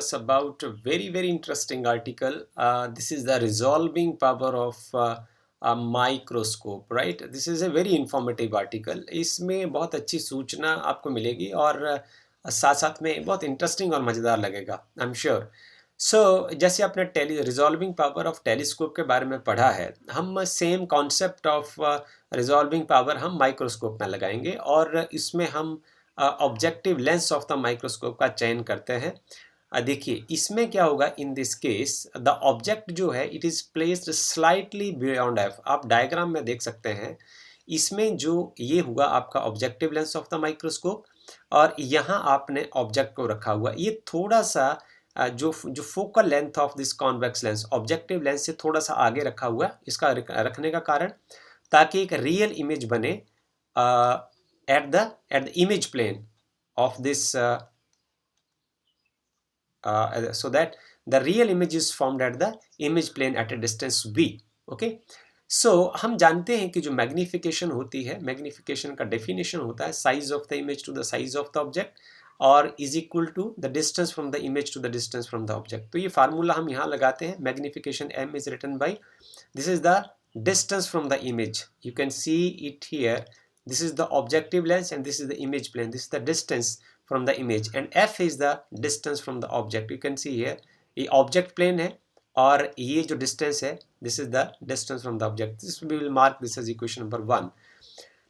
discuss about a very interesting article. This is the resolving power of a microscope, right? This is a very informative article. इसमें बहुत अच्छी सूचना आपको मिलेगी और साथ साथ में बहुत इंटरेस्टिंग और मज़ेदार लगेगा, आई एम श्योर. सो जैसे आपने रिजॉल्विंग पावर ऑफ टेलीस्कोप के बारे में पढ़ा है, हम same concept of resolving power हम माइक्रोस्कोप में लगाएंगे और इसमें हम objective lens of the microscope का चयन करते हैं. देखिए इसमें क्या होगा, in this case the object जो है it is placed slightly beyond F. आप डायग्राम में देख सकते हैं, इसमें जो ये हुआ आपका objective lens of the microscope और यहाँ आपने ऑब्जेक्ट को रखा हुआ. ये थोड़ा सा जो focal length of this convex lens objective lens से थोड़ा सा आगे रखा हुआ है. इसका रखने का कारण ताकि एक रियल इमेज बने at the image plane of this so that the real image is formed at the image plane at a distance v. okay, so हम जानते हैं कि जो मैग्निफिकेशन होती है, मैग्निफिकेशन का डेफिनेशन होता है size of the image to the size of the object और is equal to the distance from the image to the distance from the object. तो ये फार्मूला हम यहाँ लगाते हैं. Magnification m is written by, this is the distance from the image. You can see it here. This is the objective lens and this is the image plane. This is the distance from the image and f is the distance from the object. You can see here ये object plane है और ये जो distance है, this is the distance from the object. This we will mark this as equation number 1.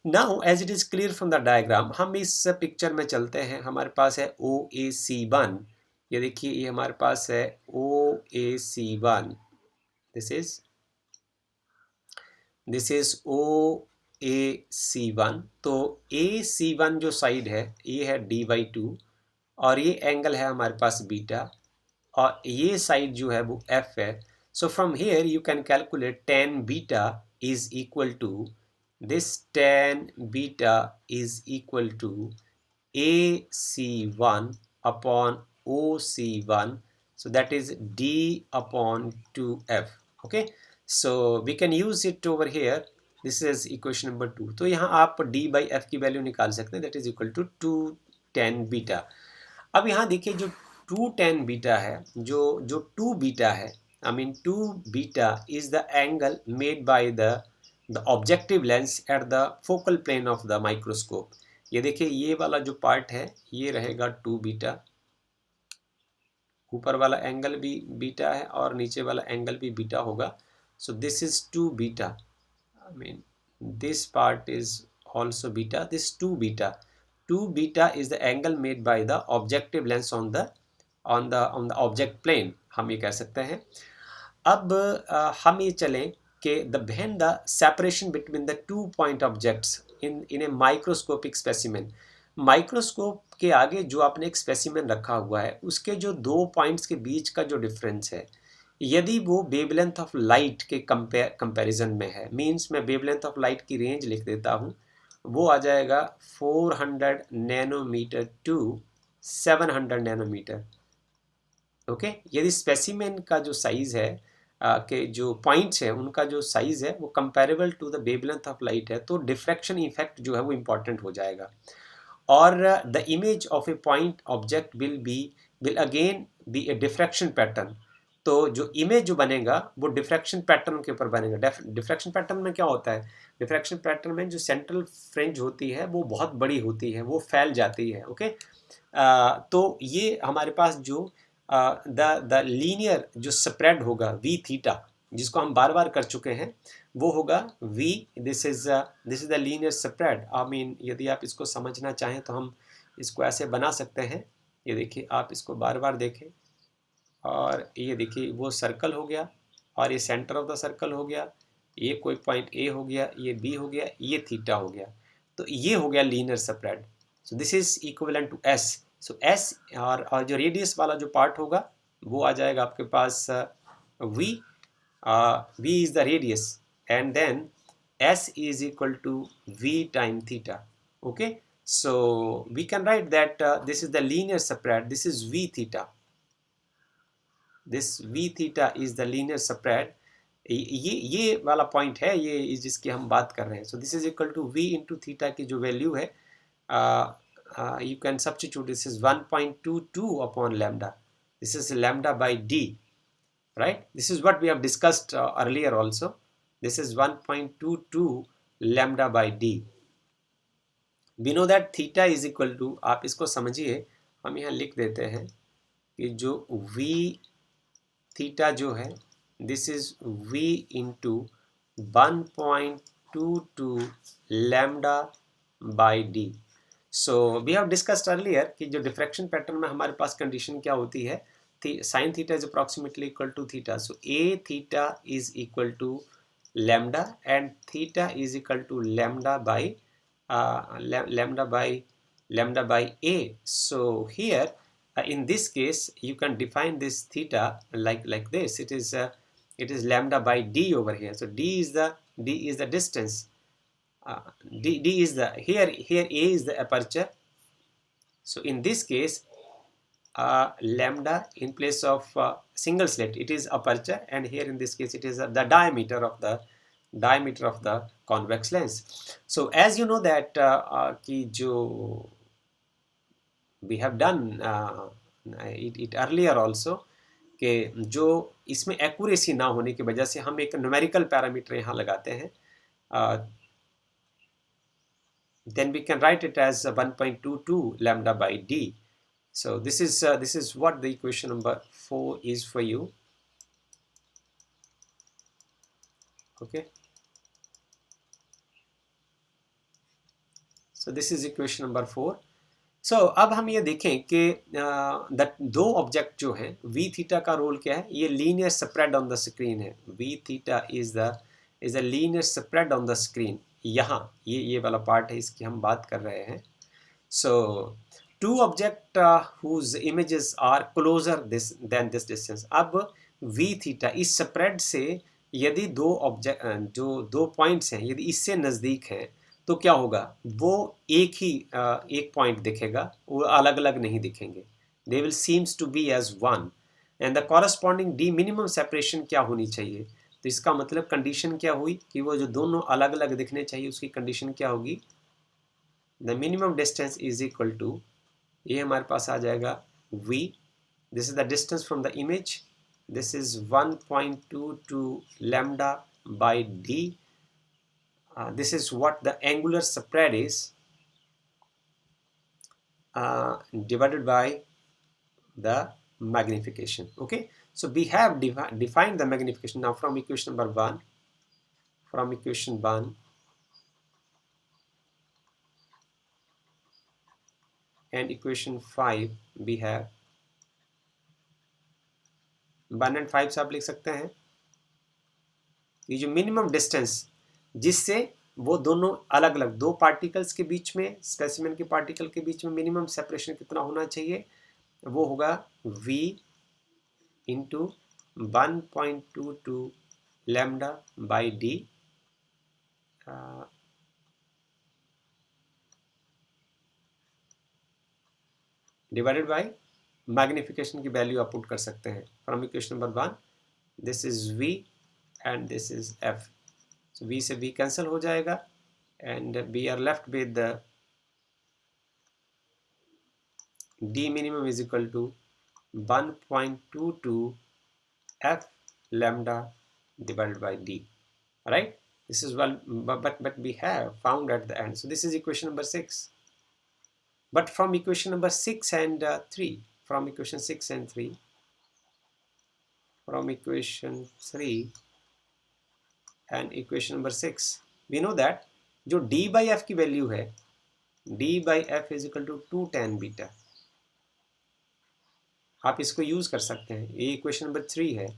Now as it is clear from the diagram, हम इस picture में चलते हैं. हमारे पास है OAC1. ये देखिए ये हमारे पास है OAC1. This is OAC1. तो AC1 जो साइड है ये है d/2 और ये एंगल है हमारे पास बीटा और ये साइड जो है वो f है. So from here you can calculate tan beta is equal to this. tan beta is equal to AC1 upon OC1. So that is d/2f. okay, so we can use it over here. This is equation number 2. तो यहाँ आप d/f की value निकाल सकते हैं. that is equal to 2 tan beta. अब यहाँ देखिए जो 2 tan बीटा है, जो 2 बीटा है, I mean 2 beta is the angle made by the objective lens at the focal plane of the microscope. ये देखिए ये वाला जो पार्ट है ये रहेगा 2 बीटा. ऊपर वाला एंगल भी बीटा है और नीचे वाला एंगल भी बीटा होगा. So this is 2 beta. I mean this part is also beta. This 2 beta. 2 beta is the angle made by the objective lens on the object plane, हम ये कह सकते हैं. अब हम ये चलें कि when the separation between the 2 point objects in A microscopic specimen. Microscope के आगे जो आपने एक स्पेसिमेन रखा हुआ है उसके जो 2 पॉइंट्स के बीच का जो डिफरेंस है, यदि वो वेवलेंथ ऑफ लाइट के कंपैरिजन में है, मींस मैं वेवलेंथ ऑफ लाइट की रेंज लिख देता हूँ, वो आ जाएगा 400 नैनोमीटर टू 700 नैनोमीटर. ओके, यदि स्पेसिमेन का जो साइज है के जो पॉइंट्स हैं उनका जो साइज है वो comparable to the wavelength of light है, तो डिफ्रैक्शन इफेक्ट जो है वो इम्पॉर्टेंट हो जाएगा. और the image of a point object will again be a diffraction pattern. तो जो इमेज जो बनेगा वो डिफ्रैक्शन पैटर्न के ऊपर बनेगा. डिफ्रैक्शन पैटर्न में क्या होता है, डिफ्रैक्शन पैटर्न में जो सेंट्रल फ्रिंज होती है वो बहुत बड़ी होती है, वो फैल जाती है. ओके, तो ये हमारे पास जो द लीनियर जो स्प्रेड होगा वी थीटा, जिसको हम बार बार कर चुके हैं, वो होगा v. This is the linear spread. I mean यदि आप इसको समझना चाहें तो हम इसको ऐसे बना सकते हैं. ये देखिए आप इसको बार बार देखें और ये देखिए वो सर्कल हो गया और ये सेंटर ऑफ द सर्कल हो गया, ये कोई पॉइंट A हो गया, ये B हो गया, ये थीटा हो गया. तो ये हो गया linear spread. So this is equivalent to S. So S और जो रेडियस वाला जो पार्ट होगा वो आ जाएगा आपके पास V. V is the radius and then S is equal to V time theta. Okay, so we can write that this is the linear spread. This is V theta. This V theta is the linear spread. ये वाला point है, ये जिसकी हम बात कर रहे हैं. So this is equal to V into theta की जो वैल्यू है, you can substitute. This is 1.22 upon lambda. this is lambda by d, right? This is what we have discussed earlier also. This is 1.22 lambda by d. we know that theta is equal to, आप इसको समझिए, हम यहाँ लिख देते हैं कि जो v थीटा जो है, this is v into 1.22 lambda by D. So we have discussed earlier कि जो डिफ्रैक्शन पैटर्न में हमारे पास कंडीशन क्या होती है, sine theta is approximately equal to theta. So a theta is equal to lambda and theta is equal to lambda by a. So here in this case you can define this theta like this. It is lambda by d over here. So d is the distance. D is the here a is the aperture. So in this case lambda in place of single slit, it is aperture, and here in this case it is the diameter of the convex lens. So as you know that ki jo we have done it earlier also, कि जो इसमें accuracy ना होने की वजह से हम एक न्यूमेरिकल पैरामीटर यहाँ लगाते हैं, then we can write it as 1.22 lambda by d. So this is what the equation number 4 is for you. Okay, so this is equation number 4. So अब हम ये देखें कि दो ऑब्जेक्ट जो हैं, v थीटा का रोल क्या है, ये linear spread on the screen है. v theta is a linear spread on the screen. यहाँ ये वाला पार्ट है, इसकी हम बात कर रहे हैं. So two object whose images are closer than this distance. अब v थीटा इस स्प्रेड से यदि दो ऑब्जेक्ट जो दो पॉइंट्स हैं, यदि इससे नज़दीक हैं तो क्या होगा, वो एक पॉइंट दिखेगा, वो अलग अलग नहीं दिखेंगे. They will seems to be as one. And the corresponding D minimum separation क्या होनी चाहिए, तो इसका मतलब कंडीशन क्या हुई कि वो जो दोनों अलग अलग दिखने चाहिए उसकी कंडीशन क्या होगी, the minimum distance is equal to, ये हमारे पास आ जाएगा v, this is the distance from the image, this is 1.22 lambda by d. This is what the angular spread is divided by the magnification. Okay, so we have defined the magnification. Now from equation number 1, and equation 5 we have 1 and 5 से आप लिख सकते हैं कि जो minimum distance जिससे वो दोनों अलग अलग दो पार्टिकल्स के बीच में, स्पेसिमेन के पार्टिकल के बीच में मिनिमम सेपरेशन कितना होना चाहिए, वो होगा v into 1.22 lambda by d divided by magnification की वैल्यू आप पुट कर सकते हैं. From equation number 1, this is v and this is f. So v से v कैंसिल हो जाएगा and we are left with the d minimum is equal to 1.22 f lambda divided by d. Right? This is well, but we have found at the end. So this is equation number 6. But from equation number 6 and 3, from equation 6 and 3, from equation 3 and equation number 6, we know that जो d by f की value है, d by f is equal to 2 tan beta. आप इसको use कर सकते हैं. ये equation number 3 है.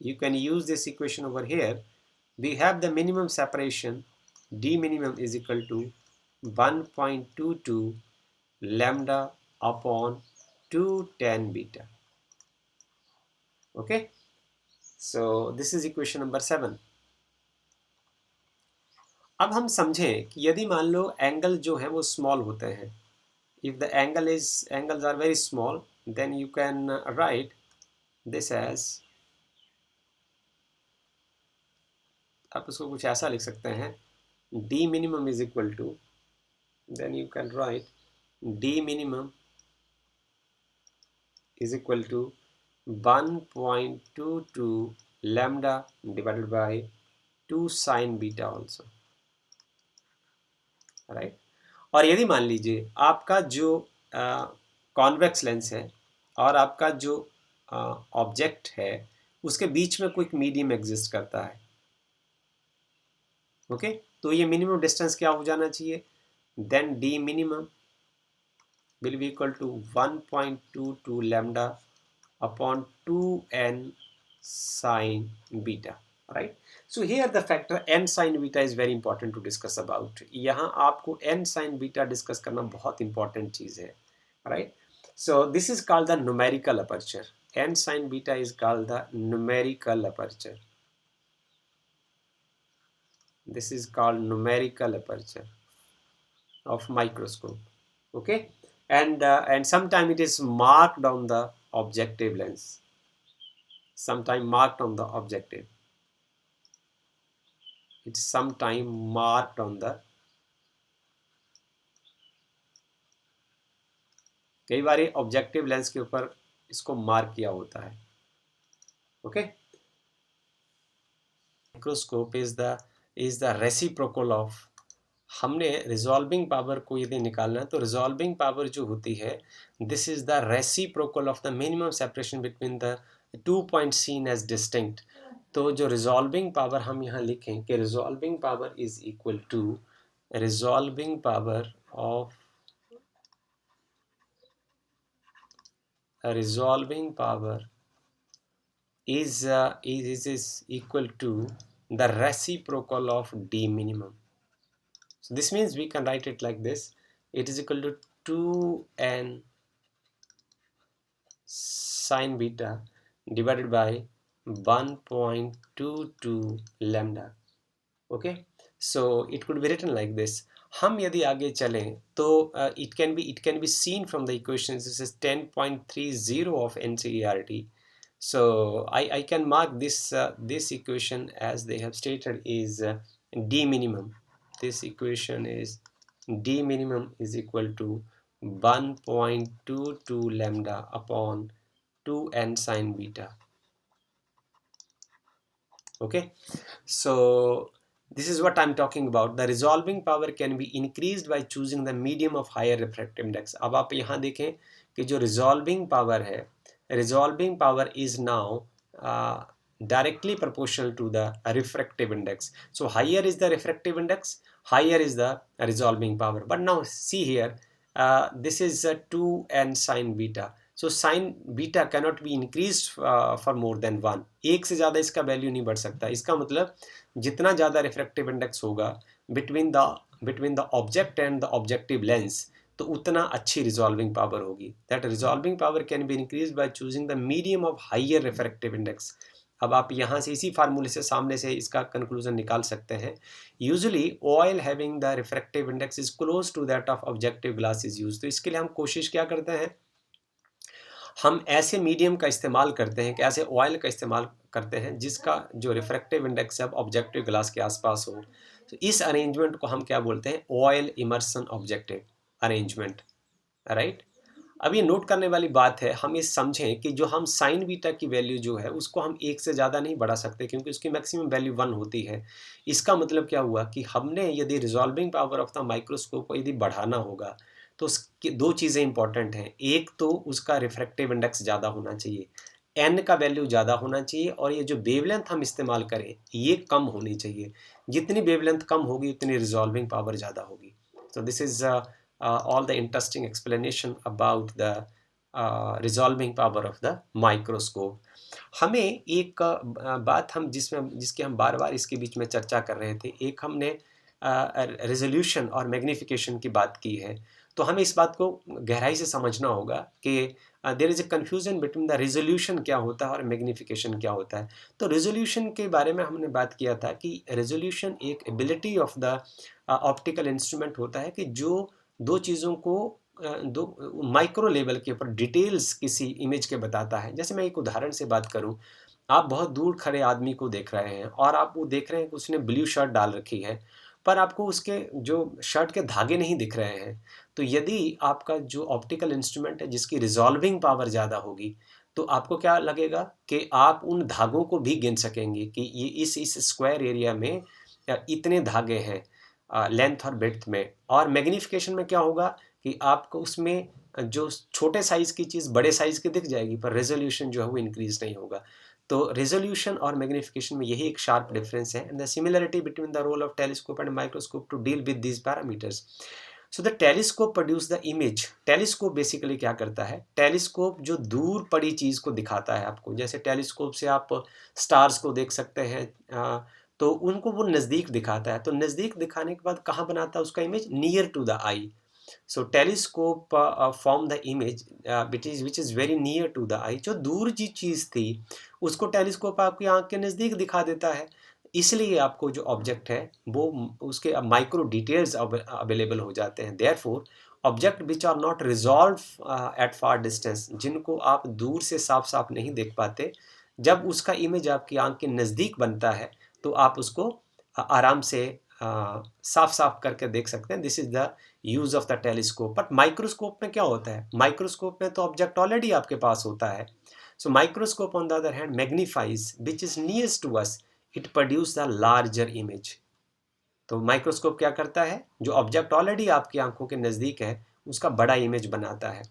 You can use this equation over here. We have the minimum separation, d minimum is equal to 1.22 lambda upon 2 tan beta. Okay, so this is equation number 7. अब हम समझें कि यदि मान लो एंगल जो है वो स्मॉल होते हैं, if the angles are very small, then you can write this as, आप उसको कुछ ऐसा लिख सकते हैं, d minimum is equal to, then you can write d minimum is equal to 1.22 lambda divided by 2 sin beta also, right. और यदि मान लीजिए आपका जो कॉन्वेक्स लेंस है और आपका जो ऑब्जेक्ट है उसके बीच में कोई मीडियम एग्जिस्ट करता है, ओके, तो ये मिनिमम डिस्टेंस क्या हो जाना चाहिए, then D minimum will be equal to 1.22 lambda upon 2n sin beta, right? So here the factor n sin beta is very important to discuss about. यहाँ आपको n sin beta discuss करना बहुत important चीज़ है, right? So this is called the numerical aperture. N sin beta is called the numerical aperture. This is called numerical aperture of microscope, okay, and sometime it is marked on the objective lens, sometime marked on the objective, it's sometime marked on the, कई बार objective lens के ऊपर इसको mark किया होता है, okay. Microscope is the reciprocal of, हमने resolving power को यदि निकालना है तो रिजॉल्विंग पावर जो होती है this is the reciprocal of the minimum separation between the 2 point seen as distinct. तो जो रिजॉल्विंग पावर हम यहाँ लिखें कि resolving power is equal to resolving power of resolving power is equal to the reciprocal of d minimum. So this means we can write it like this, it is equal to 2n sin beta divided by 1.22 lambda, okay, so it could be written like this. हम यदि आगे चलें तो it can be seen from the equations. This is 10.30 of NCERT. So I can mark this this equation as they have stated is d minimum. This equation is d minimum is equal to 1.22 lambda upon 2n sin beta, okay. So this is what I'm talking about. The resolving power can be increased by choosing the medium of higher refractive index. अब आप यहाँ देखें कि जो resolving power है, resolving power is now directly proportional to the refractive index. So higher is the refractive index, higher is the resolving power. But now see here, this is 2n sin beta. So sin beta cannot be increased for more than 1. एक से ज़्यादा इसका value नहीं बढ़ सकता। इसका मतलब जितना ज़्यादा रिफ्रैक्टिव इंडेक्स होगा between the object and the objective lens तो उतना अच्छी रिजॉल्विंग पावर होगी। That resolving power can be increase by choosing the medium of higher refractive index. अब आप यहाँ से इसी फार्मूले से सामने से इसका कंक्लूजन निकाल सकते हैं। Usually oil having the refractive index is close to that of objective glass is use. तो इसके लिए हम कोशिश क्या करते हैं, हम ऐसे मीडियम का इस्तेमाल करते हैं कि ऐसे ऑयल का इस्तेमाल करते हैं जिसका जो रिफ्रैक्टिव इंडेक्स है ऑब्जेक्टिव ग्लास के आसपास हो। तो इस अरेंजमेंट को हम क्या बोलते हैं, oil immersion objective arrangement, right. अब ये नोट करने वाली बात है, हम ये समझें कि जो हम साइन बीटा की वैल्यू जो है उसको हम एक से ज़्यादा नहीं बढ़ा सकते क्योंकि उसकी मैक्सिमम वैल्यू 1 होती है। इसका मतलब क्या हुआ कि हमने यदि resolving power of the microscope को यदि बढ़ाना होगा तो उसकी दो चीज़ें इंपॉर्टेंट हैं। एक तो उसका रिफ्रैक्टिव इंडेक्स ज़्यादा होना चाहिए, एन का वैल्यू ज़्यादा होना चाहिए, और ये जो वेवलेंथ हम इस्तेमाल करें ये कम होनी चाहिए। जितनी वेवलेंथ कम होगी उतनी रिजॉल्विंग पावर ज़्यादा होगी। तो this is all the interesting explanation about the resolving power of the microscope. हमें एक बात हम जिसकी हम बार बार इसके बीच में चर्चा कर रहे थे, एक हमने रेजोल्यूशन और मैग्नीफिकेशन की बात की है। तो हमें इस बात को गहराई से समझना होगा कि there is a confusion between the resolution क्या होता है और मैग्नीफिकेशन क्या होता है। तो रेजोल्यूशन के बारे में हमने बात किया था कि रेजोल्यूशन एक ability of the optical instrument होता है कि जो दो चीज़ों को दो माइक्रो लेवल के ऊपर डिटेल्स किसी इमेज के बताता है। जैसे मैं एक उदाहरण से बात करूं, आप बहुत दूर खड़े आदमी को देख रहे हैं और आप वो देख रहे हैं कि उसने ब्लू शर्ट डाल रखी है, पर आपको उसके जो शर्ट के धागे नहीं दिख रहे हैं। तो यदि आपका जो ऑप्टिकल इंस्ट्रूमेंट है जिसकी रिजॉल्विंग पावर ज़्यादा होगी तो आपको क्या लगेगा कि आप उन धागों को भी गिन सकेंगे कि ये इस स्क्वायर एरिया में इतने धागे हैं लेंथ और ब्रेड्थ में। और मैग्नीफिकेशन में क्या होगा कि आपको उसमें जो छोटे साइज़ की चीज़ बड़े साइज़ की दिख जाएगी, पर रेजोल्यूशन जो है वो इंक्रीज नहीं होगा। तो रेजोल्यूशन और मैग्नीफिकेशन में यही एक शार्प डिफरेंस है, and the similarity between the role of telescope and microscope to deal with these parameters. So the telescope produce the image. Telescope basically क्या करता है, टेलीस्कोप जो दूर पड़ी चीज़ को दिखाता है आपको, जैसे टेलीस्कोप से आप स्टार्स को देख सकते हैं, तो उनको वो नज़दीक दिखाता है। तो नज़दीक दिखाने के बाद कहाँ बनाता है उसका image, near to the eye. So telescope form the image which is very near to the eye. जो दूर जी चीज़ थी उसको टेलीस्कोप आपकी आंख के नज़दीक दिखा देता है, इसलिए आपको जो ऑब्जेक्ट है वो उसके माइक्रो डिटेल्स अवेलेबल हो जाते हैं। Therefore object which are not resolve at far distance, जिनको आप दूर से साफ साफ नहीं देख पाते, जब उसका इमेज आपकी आंख के नज़दीक बनता है तो आप उसको आराम से साफ साफ करके देख सकते हैं। This is the use of the telescope. But microscope में क्या होता है, माइक्रोस्कोप में तो ऑब्जेक्ट ऑलरेडी आपके पास होता है। So microscope on the other hand magnifies which is nearest to us, it produce the larger image. तो माइक्रोस्कोप क्या करता है, जो ऑब्जेक्ट ऑलरेडी आपकी आंखों के नज़दीक है उसका बड़ा इमेज बनाता है।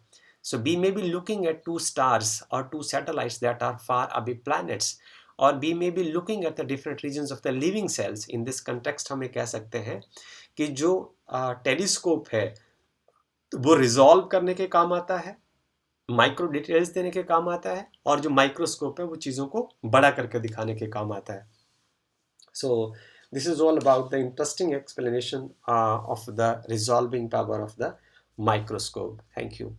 So we may be looking at to stars और to satellites that are far away planets, और we may be looking at the different regions of the living cells. In this context हमें कह सकते हैं कि जो टेलीस्कोप है वो रिजॉल्व करने के काम आता है, माइक्रो डिटेल्स देने के काम आता है, और जो माइक्रोस्कोप है वो चीज़ों को बड़ा करके दिखाने के काम आता है। So this is all about the interesting explanation of the resolving power of the microscope. Thank you.